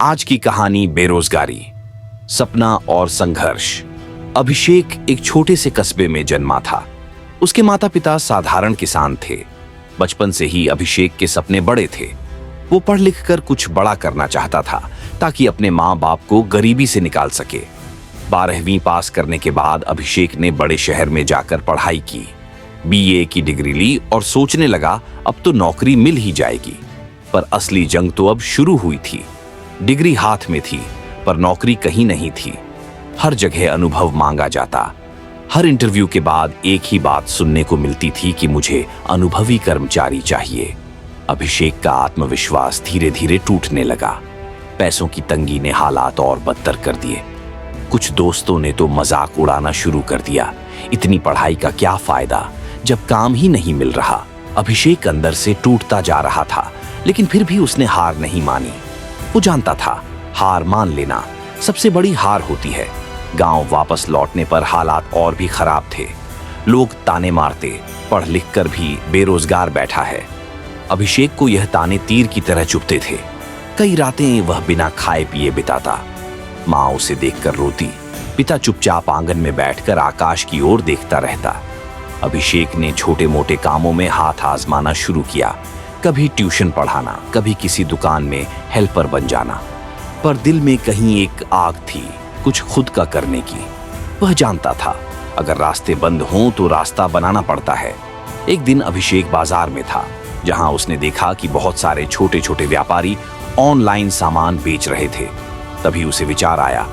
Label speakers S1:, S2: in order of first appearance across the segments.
S1: आज की कहानी बेरोजगारी, सपना और संघर्ष। अभिषेक एक छोटे से कस्बे में जन्मा था। उसके माता पिता साधारण किसान थे। बचपन से ही अभिषेक के सपने बड़े थे। वो पढ़ लिख कर कुछ बड़ा करना चाहता था ताकि अपने माँ बाप को गरीबी से निकाल सके। 12वीं पास करने के बाद अभिषेक ने बड़े शहर में जाकर पढ़ाई की, BA की डिग्री ली और सोचने लगा अब तो नौकरी मिल ही जाएगी। पर असली जंग तो अब शुरू हुई थी। डिग्री हाथ में थी पर नौकरी कहीं नहीं थी। हर जगह अनुभव मांगा जाता। हर इंटरव्यू के बाद एक ही बात सुनने को मिलती थी कि मुझे अनुभवी कर्मचारी चाहिए। अभिषेक का आत्मविश्वास धीरे धीरे टूटने लगा। पैसों की तंगी ने हालात और बदतर कर दिए। कुछ दोस्तों ने तो मजाक उड़ाना शुरू कर दिया, इतनी पढ़ाई का क्या फायदा जब काम ही नहीं मिल रहा। अभिषेक अंदर से टूटता जा रहा था, लेकिन फिर भी उसने हार नहीं मानी। वो जानता था हार मान लेना सबसे बड़ी हार होती है। गांव वापस लौटने पर हालात और भी खराब थे। लोग ताने मारते, पढ़ लिख कर भी बेरोजगार बैठा है। अभिषेक को यह ताने तीर की तरह चुभते थे। कई रातें वह बिना खाए पिए बिताता। माँ उसे देखकर रोती, पिता चुपचाप आंगन में बैठकर आकाश की ओर देखता रहता। अभिषेक ने छोटे मोटे कामों में हाथ आजमाना शुरू किया। कभी ट्यूशन पढ़ाना, कभी किसी दुकान में हेल्पर बन जाना। पर दिल में कहीं एक आग थी, कुछ खुद का करने की। वह जानता था अगर रास्ते बंद हों तो रास्ता बनाना पड़ता है। एक दिन अभिषेक बाजार में था, जहां उसने देखा कि बहुत सारे छोटे छोटे व्यापारी ऑनलाइन सामान बेच रहे थे। तभी उसे विचार आया,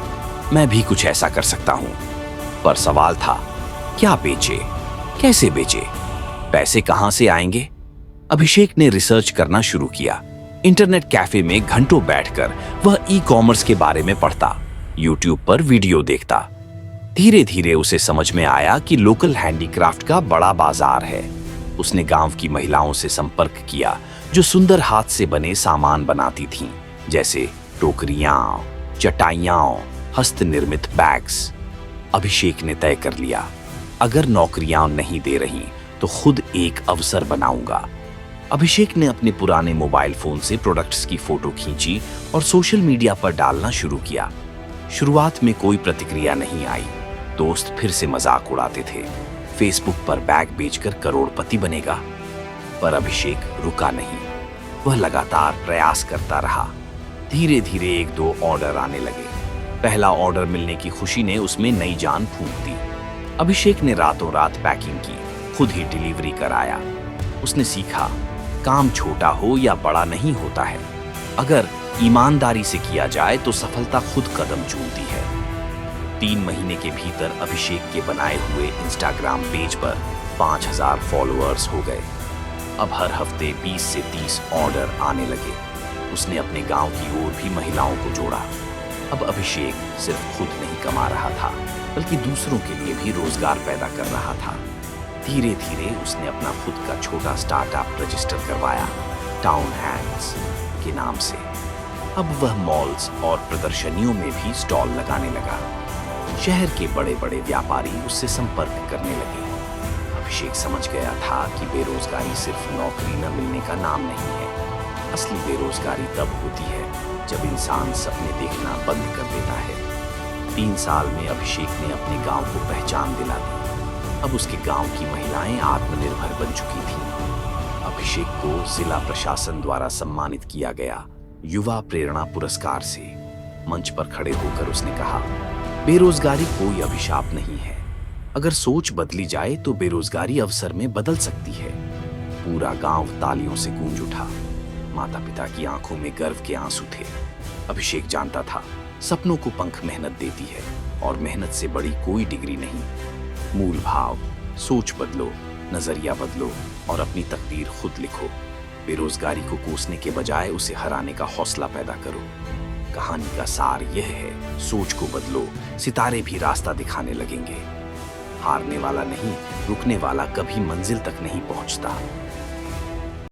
S1: मैं भी कुछ ऐसा कर सकता हूं। पर सवाल था, क्या बेचे, कैसे बेचे, पैसे कहां से आएंगे? अभिषेक ने रिसर्च करना शुरू किया। इंटरनेट कैफे में घंटों बैठकर वह ई-कॉमर्स के बारे में पढ़ता, यूट्यूब पर वीडियो देखता। धीरे धीरे उसे समझ में आया कि लोकल हैंडीक्राफ्ट का बड़ा बाजार है। उसने गांव की महिलाओं से संपर्क किया जो सुंदर हाथ से बने सामान बनाती थीं, जैसे टोकरियां, चटाइयां, हस्त निर्मित बैग्स। अभिषेक ने तय कर लिया, अगर नौकरियां नहीं दे रही तो खुद एक अवसर बनाऊंगा। अभिषेक ने अपने पुराने मोबाइल फोन से प्रोडक्ट्स की फोटो खींची और सोशल मीडिया पर डालना शुरू किया। शुरुआत में कोई प्रतिक्रिया नहीं आई। दोस्त फिर से मजाक उड़ाते थे, फेसबुक पर बैग बेचकर करोड़पति बनेगा। पर अभिषेक रुका नहीं। वह लगातार प्रयास करता रहा। धीरे धीरे 1-2 ऑर्डर आने लगे। पहला ऑर्डर मिलने की खुशी ने उसमें नई जान फूंक दी। अभिषेक ने रातों रात पैकिंग की, खुद ही डिलीवरी कराया। उसने सीखा, काम छोटा हो या बड़ा नहीं होता है, अगर ईमानदारी से किया जाए तो सफलता खुद कदम चूमती है। 3 महीने के भीतर अभिषेक के बनाए हुए इंस्टाग्राम पेज पर 5000 फॉलोअर्स हो गए। अब हर हफ्ते 20 से 30 ऑर्डर आने लगे। उसने अपने गांव की ओर भी महिलाओं को जोड़ा। अब अभिषेक सिर्फ खुद नहीं कमा रहा था, बल्कि दूसरों के लिए भी रोजगार पैदा कर रहा था। धीरे धीरे उसने अपना खुद का छोटा स्टार्टअप रजिस्टर करवाया, टाउन हैंड्स के नाम से। अब वह मॉल्स और प्रदर्शनियों में भी स्टॉल लगाने लगा। शहर के बड़े बड़े व्यापारी उससे संपर्क करने लगे। अभिषेक समझ गया था कि बेरोजगारी सिर्फ नौकरी न मिलने का नाम नहीं है। असली बेरोजगारी तब होती है जब इंसान सपने देखना बंद कर देता है। 3 साल में अभिषेक ने अपने गांव को पहचान दिला दी। अब उसके गांव की महिलाएं आत्मनिर्भर बन चुकी थीं। अभिषेक को जिला प्रशासन द्वारा सम्मानित किया गया युवा प्रेरणा पुरस्कार से। मंच पर खड़े होकर उसने कहा, बेरोजगारी कोई अभिशाप नहीं है। अगर सोच बदली जाए तो बेरोजगारी अवसर में बदल सकती है। पूरा गांव तालियों से गूंज उठा। माता पिता की आंखों में गर्व के आंसू थे। अभिषेक जानता था, सपनों को पंख मेहनत देती है और मेहनत से बड़ी कोई डिग्री नहीं। मूल भाव, सोच बदलो, नजरिया बदलो और अपनी तकदीर खुद लिखो। बेरोजगारी को कोसने के बजाय उसे हराने का हौसला पैदा करो। कहानी का सार यह है, सोच को बदलो, सितारे भी रास्ता दिखाने लगेंगे। हारने वाला नहीं, रुकने वाला कभी मंजिल तक नहीं पहुंचता।